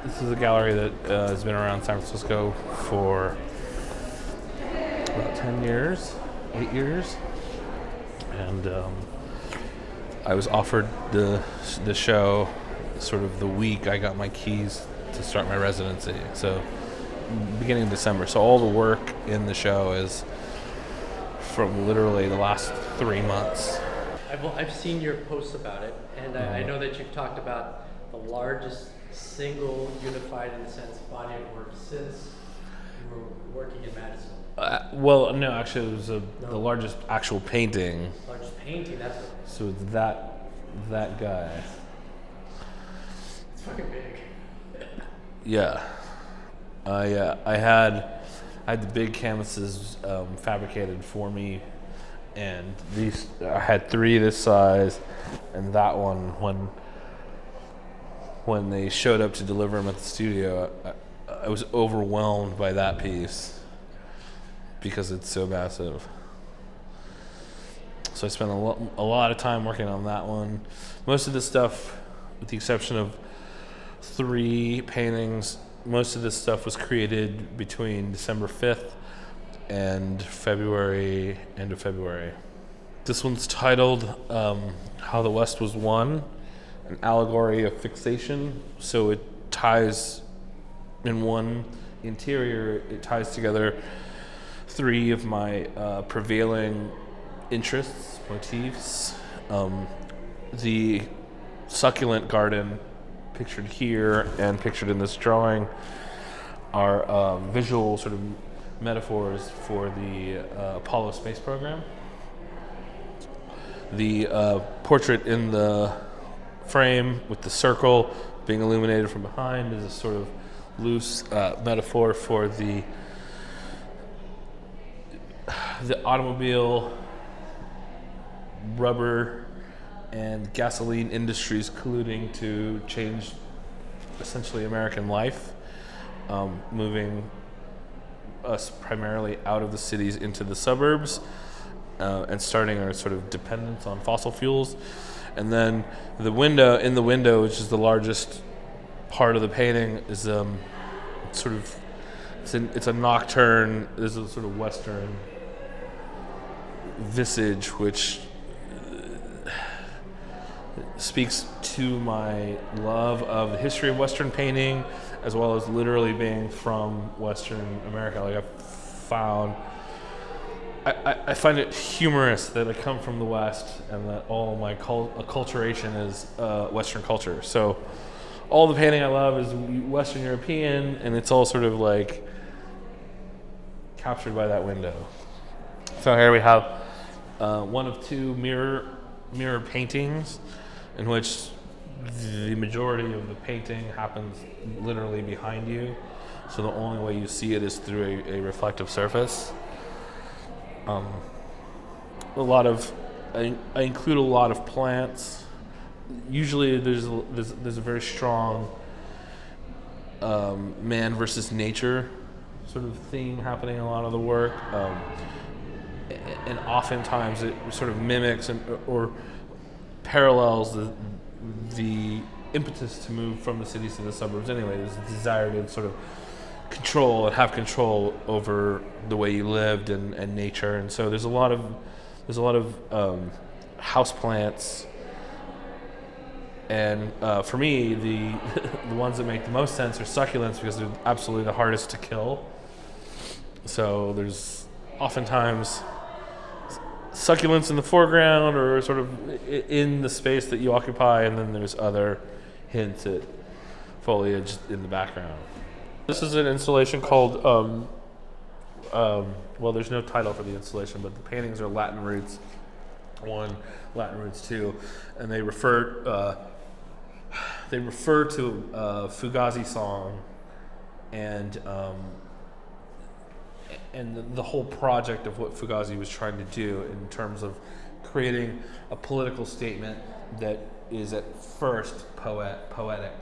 This is a gallery that has been around San Francisco for about 10 years, 8 years. And I was offered the show sort of the week I got my keys to start my residency. So beginning of December. So all the work in the show is from literally the last 3 months. I've seen your posts about it, and I know that you've talked about the largest single unified, in a sense, body of work since you were working in Madison. Well, no, actually, it was the largest actual painting. Largest painting, that's what. So it's that guy. It's fucking big. Yeah, I had the big canvases fabricated for me, and these I had 3 this size, and that one when they showed up to deliver them at the studio, I was overwhelmed by that piece because it's so massive. So I spent a lot of time working on that one. Most of this stuff, with the exception of 3 paintings, most of this stuff was created between December 5th and end of February. This one's titled How the West Was Won, an allegory of fixation. So it ties in one interior, it ties together 3 of my prevailing interests, motifs. The succulent garden pictured here and pictured in this drawing are visual sort of metaphors for the Apollo space program. The portrait in the frame with the circle being illuminated from behind is a sort of loose metaphor for the automobile, rubber, and gasoline industries colluding to change essentially American life, moving us primarily out of the cities into the suburbs, and starting our sort of dependence on fossil fuels. And then the window, which is the largest part of the painting, is it's a nocturne. There's a sort of Western visage, which speaks to my love of the history of Western painting, as well as literally being from Western America. Like I find it humorous that I come from the West and that all my acculturation is Western culture. So all the painting I love is Western European, and it's all sort of like captured by that window. So here we have one of 2 mirror paintings, in which the majority of the painting happens literally behind you. So the only way you see it is through a reflective surface. I include a lot of plants. Usually there's a very strong man versus nature sort of theme happening in a lot of the work. And oftentimes it sort of mimics or parallels the impetus to move from the cities to the suburbs anyway. There's a desire to sort of have control over the way you lived and nature. And so there's a lot of house plants. And for me, the ones that make the most sense are succulents, because they're absolutely the hardest to kill. So there's oftentimes succulents in the foreground or sort of in the space that you occupy, and then there's other hints at foliage in the background. This is an installation called, well, there's no title for the installation, but the paintings are Latin Roots 1, Latin Roots 2, and they refer to a Fugazi song and the whole project of what Fugazi was trying to do in terms of creating a political statement that is at first poetic.